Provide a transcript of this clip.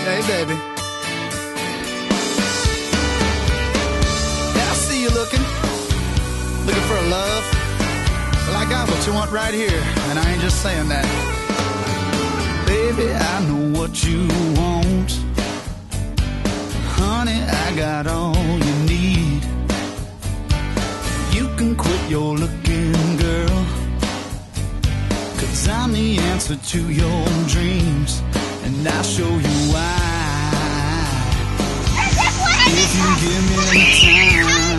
Hey, baby. Yeah, I see you looking for a love. Well, I got what you want right here, and I ain't just saying that. Baby, I know what you want. Honey, I got all you need. You can quit your looking, girl, 'cause I'm the answer to your dreams, and I'll show you why. If you give me the time